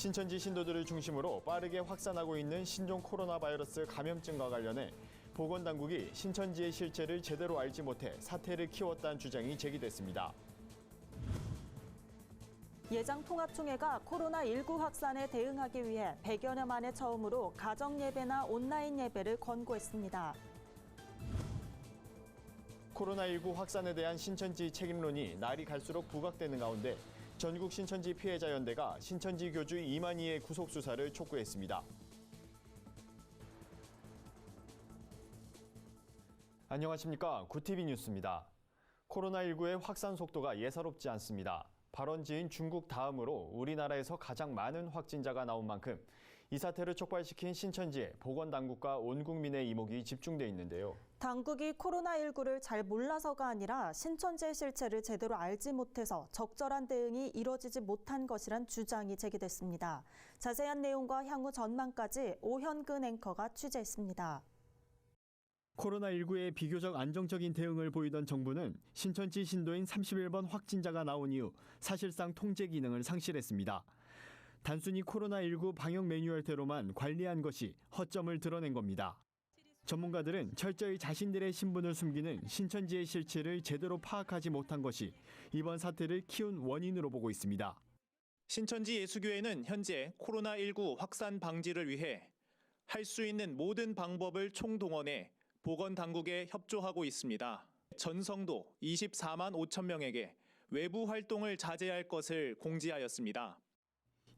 신천지 신도들을 중심으로 빠르게 확산하고 있는 신종 코로나 바이러스 감염증과 관련해 보건당국이 신천지의 실체를 제대로 알지 못해 사태를 키웠다는 주장이 제기됐습니다. 예장통합총회가 코로나19 확산에 대응하기 위해 100여년 만에 처음으로 가정예배나 온라인 예배를 권고했습니다. 코로나19 확산에 대한 신천지 책임론이 날이 갈수록 부각되는 가운데 전국 신천지 피해자연대가 신천지 교주 이만희의 구속 수사를 촉구했습니다. 안녕하십니까. 구티비 뉴스입니다. 코로나19의 확산 속도가 예사롭지 않습니다. 발원지인 중국 다음으로 우리나라에서 가장 많은 확진자가 나온 만큼 이 사태를 촉발시킨 신천지에 보건당국과 온 국민의 이목이 집중돼 있는데요. 당국이 코로나19를 잘 몰라서가 아니라 신천지의 실체를 제대로 알지 못해서 적절한 대응이 이뤄지지 못한 것이란 주장이 제기됐습니다. 자세한 내용과 향후 전망까지 오현근 앵커가 취재했습니다. 코로나19에 비교적 안정적인 대응을 보이던 정부는 신천지 신도인 31번 확진자가 나온 이후 사실상 통제 기능을 상실했습니다. 단순히 코로나19 방역 매뉴얼대로만 관리한 것이 허점을 드러낸 겁니다. 전문가들은 철저히 자신들의 신분을 숨기는 신천지의 실체를 제대로 파악하지 못한 것이 이번 사태를 키운 원인으로 보고 있습니다. 신천지 예수교회는 현재 코로나19 확산 방지를 위해 할 수 있는 모든 방법을 총동원해 보건당국에 협조하고 있습니다. 전성도 24만 5천 명에게 외부 활동을 자제할 것을 공지하였습니다.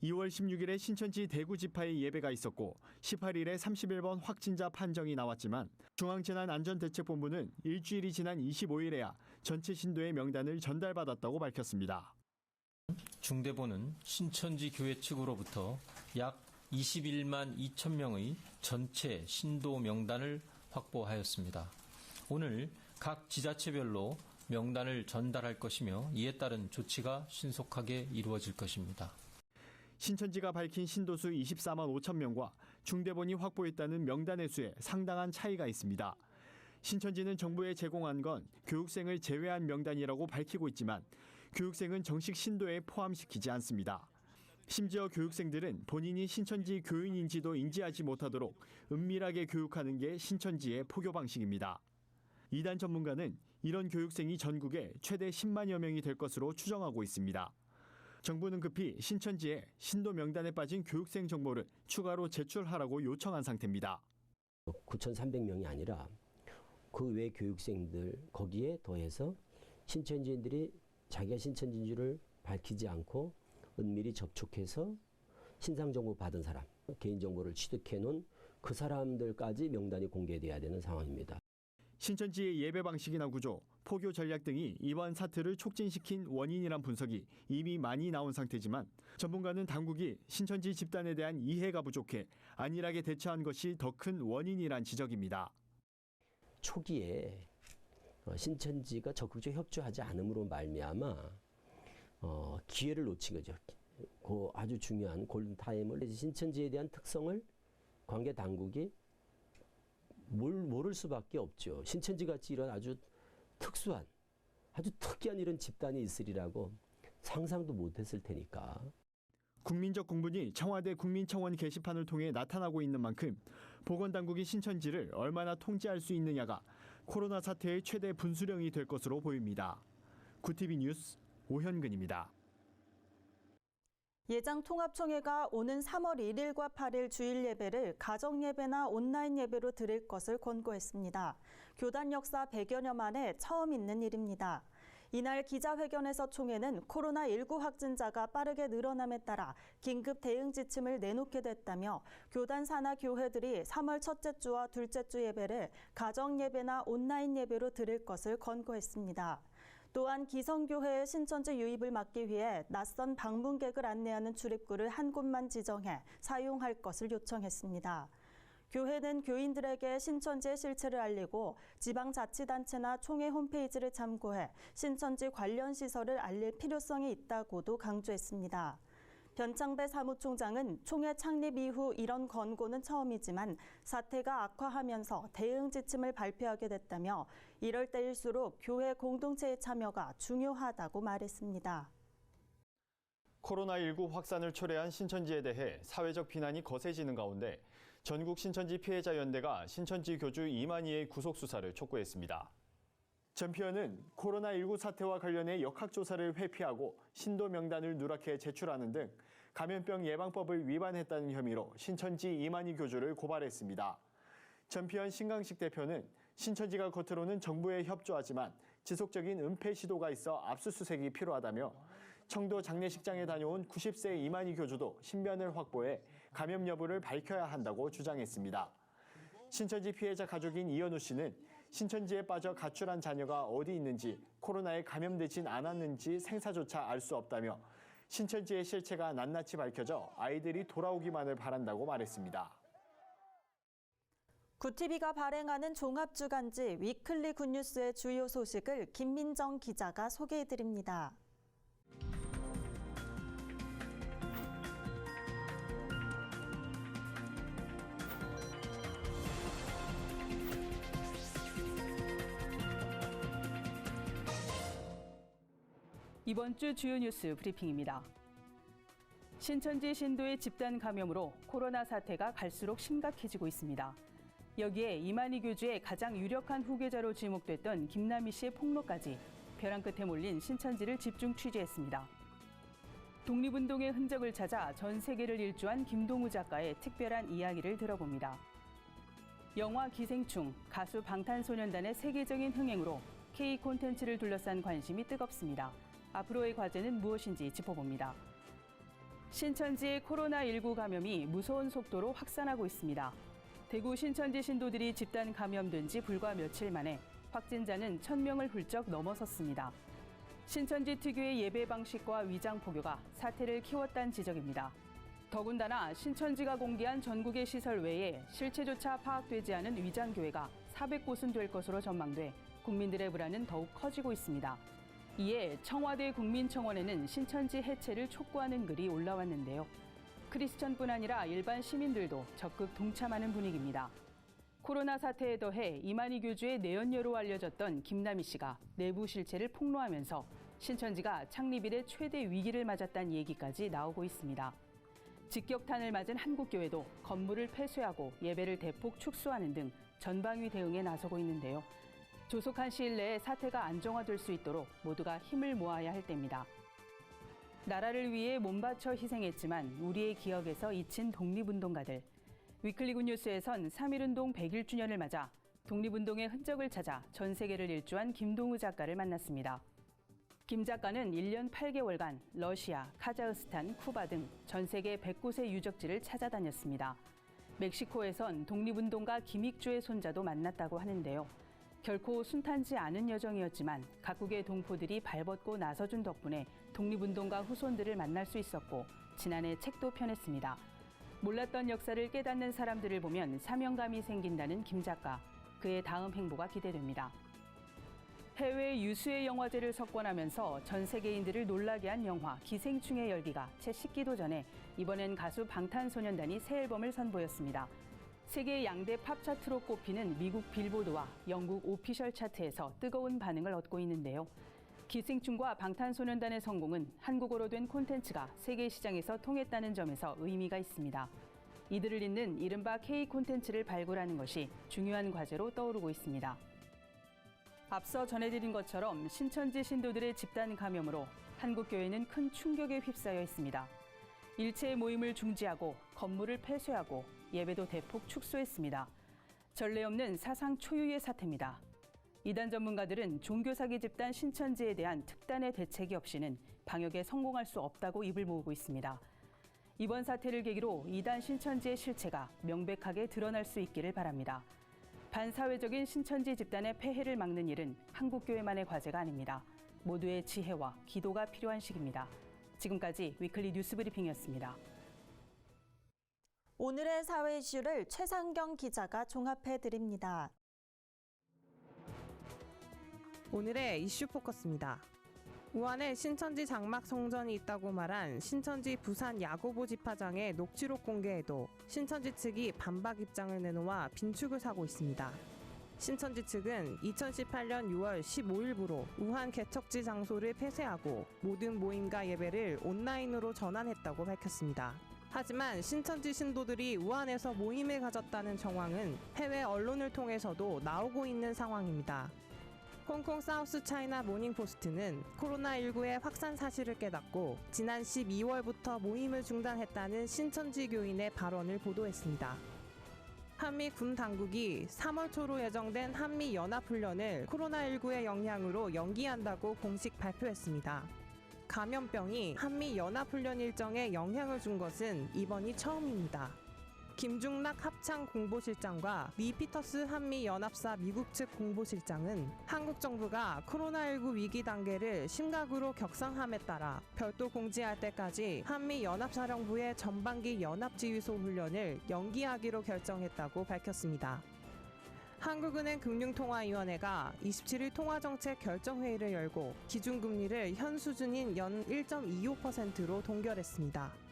2월 16일에 신천지 대구 지파의 예배가 있었고 18일에 31번 확진자 판정이 나왔지만 중앙재난안전대책본부는 일주일이 지난 25일에야 전체 신도의 명단을 전달받았다고 밝혔습니다. 중대본은 신천지 교회 측으로부터 약 21만 2천 명의 전체 신도 명단을 확보하였습니다. 오늘 각 지자체별로 명단을 전달할 것이며 이에 따른 조치가 신속하게 이루어질 것입니다. 신천지가 밝힌 신도수 24만 5천 명과 중대본이 확보했다는 명단의 수에 상당한 차이가 있습니다. 신천지는 정부에 제공한 건 교육생을 제외한 명단이라고 밝히고 있지만 교육생은 정식 신도에 포함시키지 않습니다. 심지어 교육생들은 본인이 신천지 교인인지도 인지하지 못하도록 은밀하게 교육하는 게 신천지의 포교 방식입니다. 이단 전문가는 이런 교육생이 전국에 최대 10만여 명이 될 것으로 추정하고 있습니다. 정부는 급히 신천지에 신도 명단에 빠진 교육생 정보를 추가로 제출하라고 요청한 상태입니다. 9,300명이 아니라 그 외 교육생들 거기에 더해서 신천지인들이 자기가 신천지인 줄을 밝히지 않고 은밀히 접촉해서 신상정보 받은 사람, 개인정보를 취득해 놓은 그 사람들까지 명단이 공개돼야 되는 상황입니다. 신천지의 예배 방식이나 구조, 포교 전략 등이 이번 사태를 촉진시킨 원인이란 분석이 이미 많이 나온 상태지만 전문가는 당국이 신천지 집단에 대한 이해가 부족해 안일하게 대처한 것이 더 큰 원인이란 지적입니다. 초기에 신천지가 적극적으로 협조하지 않음으로 말미암아 기회를 놓친 거죠. 그 아주 중요한 골든타임을 신천지에 대한 특성을 관계 당국이 모를 수밖에 없죠. 신천지같이 이런 아주 특수한, 아주 특이한 이런 집단이 있으리라고 상상도 못했을 테니까. 국민적 공분이 청와대 국민청원 게시판을 통해 나타나고 있는 만큼 보건당국이 신천지를 얼마나 통제할 수 있느냐가 코로나 사태의 최대 분수령이 될 것으로 보입니다. 구티비 뉴스 오현근입니다. 예장통합총회가 오는 3월 1일과 8일 주일 예배를 가정예배나 온라인 예배로 드릴 것을 권고했습니다. 교단 역사 100여 년 만에 처음 있는 일입니다. 이날 기자회견에서 총회는 코로나19 확진자가 빠르게 늘어남에 따라 긴급 대응 지침을 내놓게 됐다며 교단 산하 교회들이 3월 첫째 주와 둘째 주 예배를 가정예배나 온라인 예배로 드릴 것을 권고했습니다. 또한 기성교회의 신천지 유입을 막기 위해 낯선 방문객을 안내하는 출입구를 한 곳만 지정해 사용할 것을 요청했습니다. 교회는 교인들에게 신천지의 실체를 알리고 지방자치단체나 총회 홈페이지를 참고해 신천지 관련 시설을 알릴 필요성이 있다고도 강조했습니다. 변창배 사무총장은 총회 창립 이후 이런 권고는 처음이지만 사태가 악화하면서 대응 지침을 발표하게 됐다며 이럴 때일수록 교회 공동체의 참여가 중요하다고 말했습니다. 코로나19 확산을 초래한 신천지에 대해 사회적 비난이 거세지는 가운데 전국 신천지 피해자 연대가 신천지 교주 이만희의 구속 수사를 촉구했습니다. 전피현은 코로나19 사태와 관련해 역학조사를 회피하고 신도 명단을 누락해 제출하는 등 감염병 예방법을 위반했다는 혐의로 신천지 이만희 교주를 고발했습니다. 전피현 신강식 대표는 신천지가 겉으로는 정부에 협조하지만 지속적인 은폐 시도가 있어 압수수색이 필요하다며 청도 장례식장에 다녀온 90세 이만희 교주도 신변을 확보해 감염 여부를 밝혀야 한다고 주장했습니다. 신천지 피해자 가족인 이현우 씨는 신천지에 빠져 가출한 자녀가 어디 있는지 코로나에 감염되진 않았는지 생사조차 알 수 없다며 신천지의 실체가 낱낱이 밝혀져 아이들이 돌아오기만을 바란다고 말했습니다. 구티비가 발행하는 종합주간지 위클리 굿뉴스의 주요 소식을 김민정 기자가 소개해드립니다. 이번 주 주요 뉴스 브리핑입니다. 신천지 신도의 집단 감염으로 코로나 사태가 갈수록 심각해지고 있습니다. 여기에 이만희 교주의 가장 유력한 후계자로 지목됐던 김남희 씨의 폭로까지 벼랑 끝에 몰린 신천지를 집중 취재했습니다. 독립운동의 흔적을 찾아 전 세계를 일주한 김동우 작가의 특별한 이야기를 들어봅니다. 영화 기생충, 가수 방탄소년단의 세계적인 흥행으로 K 콘텐츠를 둘러싼 관심이 뜨겁습니다. 앞으로의 과제는 무엇인지 짚어봅니다. 신천지의 코로나19 감염이 무서운 속도로 확산하고 있습니다. 대구 신천지 신도들이 집단 감염된 지 불과 며칠 만에 확진자는 1,000명을 훌쩍 넘어섰습니다. 신천지 특유의 예배 방식과 위장 포교가 사태를 키웠다는 지적입니다. 더군다나 신천지가 공개한 전국의 시설 외에 실체조차 파악되지 않은 위장교회가 400곳은 될 것으로 전망돼 국민들의 불안은 더욱 커지고 있습니다. 이에 청와대 국민청원에는 신천지 해체를 촉구하는 글이 올라왔는데요. 크리스천뿐 아니라 일반 시민들도 적극 동참하는 분위기입니다. 코로나 사태에 더해 이만희 교주의 내연녀로 알려졌던 김남희 씨가 내부 실체를 폭로하면서 신천지가 창립 이래 최대 위기를 맞았다는 얘기까지 나오고 있습니다. 직격탄을 맞은 한국교회도 건물을 폐쇄하고 예배를 대폭 축소하는 등 전방위 대응에 나서고 있는데요. 조속한 시일 내에 사태가 안정화될 수 있도록 모두가 힘을 모아야 할 때입니다. 나라를 위해 몸바쳐 희생했지만 우리의 기억에서 잊힌 독립운동가들. 위클리 굿뉴스에선 3.1운동 100일주년을 맞아 독립운동의 흔적을 찾아 전 세계를 일주한 김동우 작가를 만났습니다. 김 작가는 1년 8개월간 러시아, 카자흐스탄, 쿠바 등 전 세계 100곳의 유적지를 찾아다녔습니다. 멕시코에선 독립운동가 김익주의 손자도 만났다고 하는데요. 결코 순탄치 않은 여정이었지만 각국의 동포들이 발벗고 나서준 덕분에 독립운동가 후손들을 만날 수 있었고 지난해 책도 펴냈습니다. 몰랐던 역사를 깨닫는 사람들을 보면 사명감이 생긴다는 김 작가. 그의 다음 행보가 기대됩니다. 해외 유수의 영화제를 석권하면서 전 세계인들을 놀라게 한 영화 기생충의 열기가 채 식기도 전에 이번엔 가수 방탄소년단이 새 앨범을 선보였습니다. 세계 양대 팝 차트로 꼽히는 미국 빌보드와 영국 오피셜 차트에서 뜨거운 반응을 얻고 있는데요. 기생충과 방탄소년단의 성공은 한국어로 된 콘텐츠가 세계 시장에서 통했다는 점에서 의미가 있습니다. 이들을 잇는 이른바 K 콘텐츠를 발굴하는 것이 중요한 과제로 떠오르고 있습니다. 앞서 전해드린 것처럼 신천지 신도들의 집단 감염으로 한국교회는 큰 충격에 휩싸여 있습니다. 일체의 모임을 중지하고 건물을 폐쇄하고 예배도 대폭 축소했습니다. 전례 없는 사상 초유의 사태입니다. 이단 전문가들은 종교사기 집단 신천지에 대한 특단의 대책이 없이는 방역에 성공할 수 없다고 입을 모으고 있습니다. 이번 사태를 계기로 이단 신천지의 실체가 명백하게 드러날 수 있기를 바랍니다. 반사회적인 신천지 집단의 폐해를 막는 일은 한국교회만의 과제가 아닙니다. 모두의 지혜와 기도가 필요한 시기입니다. 지금까지 위클리 뉴스 브리핑이었습니다. 오늘의 사회 이슈를 최상경 기자가 종합해드립니다. 오늘의 이슈 포커스입니다. 우한에 신천지 장막 성전이 있다고 말한 신천지 부산 야고보 집화장의 녹취록 공개에도 신천지 측이 반박 입장을 내놓아 빈축을 사고 있습니다. 신천지 측은 2018년 6월 15일부로 우한 개척지 장소를 폐쇄하고 모든 모임과 예배를 온라인으로 전환했다고 밝혔습니다. 하지만 신천지 신도들이 우한에서 모임을 가졌다는 정황은 해외 언론을 통해서도 나오고 있는 상황입니다. 홍콩 사우스 차이나 모닝포스트는 코로나19의 확산 사실을 깨닫고 지난 12월부터 모임을 중단했다는 신천지 교인의 발언을 보도했습니다. 한미 군 당국이 3월 초로 예정된 한미 연합훈련을 코로나19의 영향으로 연기한다고 공식 발표했습니다. 감염병이 한미 연합훈련 일정에 영향을 준 것은 이번이 처음입니다. 김중락 합창 공보실장과 리 피터스 한미연합사 미국 측 공보실장은 한국 정부가 코로나19 위기 단계를 심각으로 격상함에 따라 별도 공지할 때까지 한미연합사령부의 전반기 연합지휘소 훈련을 연기하기로 결정했다고 밝혔습니다. 한국은행 금융통화위원회가 27일 통화정책 결정회의를 열고 기준금리를 현 수준인 연 1.25%로 동결했습니다.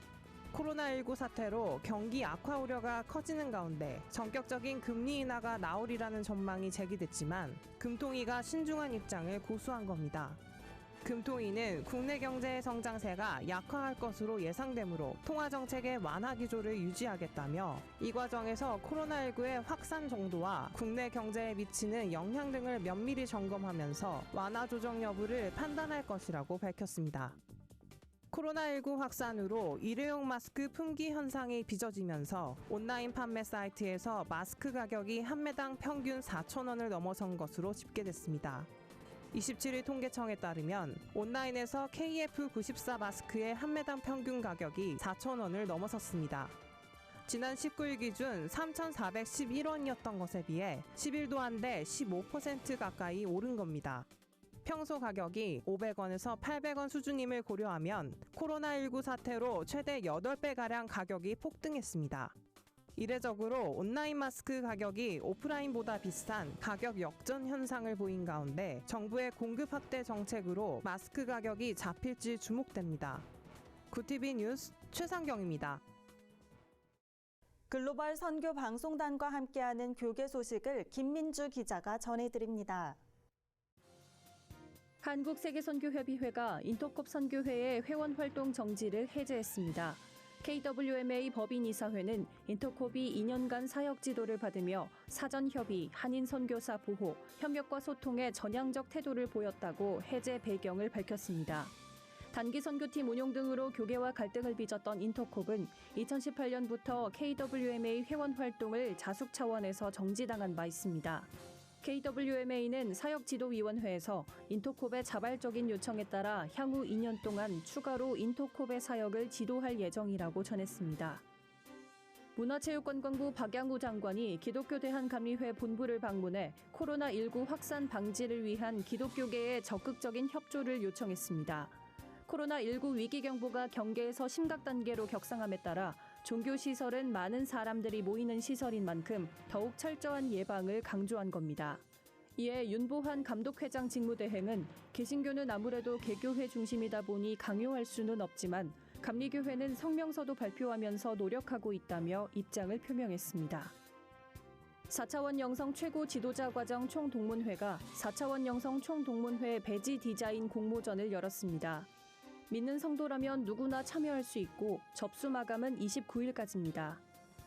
코로나19 사태로 경기 악화 우려가 커지는 가운데 전격적인 금리 인하가 나오리라는 전망이 제기됐지만 금통위가 신중한 입장을 고수한 겁니다. 금통위는 국내 경제의 성장세가 약화할 것으로 예상되므로 통화정책의 완화 기조를 유지하겠다며 이 과정에서 코로나19의 확산 정도와 국내 경제에 미치는 영향 등을 면밀히 점검하면서 완화 조정 여부를 판단할 것이라고 밝혔습니다. 코로나19 확산으로 일회용 마스크 품귀 현상이 빚어지면서 온라인 판매 사이트에서 마스크 가격이 한 매당 평균 4,000원을 넘어선 것으로 집계됐습니다. 27일 통계청에 따르면 온라인에서 KF94 마스크의 한 매당 평균 가격이 4,000원을 넘어섰습니다. 지난 19일 기준 3,411원이었던 것에 비해 10일도 안 돼 15% 가까이 오른 겁니다. 평소 가격이 500원에서 800원 수준임을 고려하면 코로나19 사태로 최대 8배가량 가격이 폭등했습니다. 이례적으로 온라인 마스크 가격이 오프라인보다 비싼 가격 역전 현상을 보인 가운데 정부의 공급 확대 정책으로 마스크 가격이 잡힐지 주목됩니다. 구티비 뉴스 최상경입니다. 글로벌 선교 방송단과 함께하는 교계 소식을 김민주 기자가 전해드립니다. 한국세계선교협의회가 인터콥 선교회의 회원 활동 정지를 해제했습니다. KWMA 법인이사회는 인터콥이 2년간 사역 지도를 받으며 사전협의, 한인선교사 보호, 협력과 소통에 전향적 태도를 보였다고 해제 배경을 밝혔습니다. 단기 선교팀 운용 등으로 교계와 갈등을 빚었던 인터콥은 2018년부터 KWMA 회원 활동을 자숙 차원에서 정지당한 바 있습니다. KWMA는 사역지도위원회에서 인터콥의 자발적인 요청에 따라 향후 2년 동안 추가로 인터콥의 사역을 지도할 예정이라고 전했습니다. 문화체육관광부 박양우 장관이 기독교 대한감리회 본부를 방문해 코로나19 확산 방지를 위한 기독교계의 적극적인 협조를 요청했습니다. 코로나19 위기경보가 경계에서 심각 단계로 격상함에 따라 종교시설은 많은 사람들이 모이는 시설인 만큼 더욱 철저한 예방을 강조한 겁니다. 이에 윤보환 감독회장 직무대행은 개신교는 아무래도 개교회 중심이다 보니 강요할 수는 없지만 감리교회는 성명서도 발표하면서 노력하고 있다며 입장을 표명했습니다. 4차원 영성 최고 지도자 과정 총동문회가 4차원 영성 총동문회 배지 디자인 공모전을 열었습니다. 믿는 성도라면 누구나 참여할 수 있고 접수 마감은 29일까지입니다.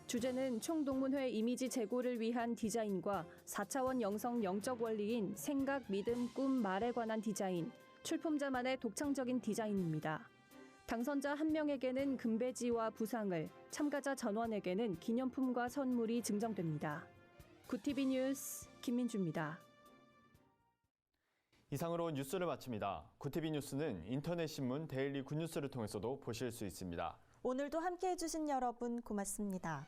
주제는 총동문회 이미지 제고를 위한 디자인과 4차원 영성 영적 원리인 생각, 믿음, 꿈, 말에 관한 디자인, 출품자만의 독창적인 디자인입니다. 당선자 1명에게는 금배지와 부상을, 참가자 전원에게는 기념품과 선물이 증정됩니다. 구티비 뉴스 김민주입니다. 이상으로 뉴스를 마칩니다. 구티비 뉴스는 인터넷 신문 데일리 굿뉴스를 통해서도 보실 수 있습니다. 오늘도 함께해 주신 여러분 고맙습니다.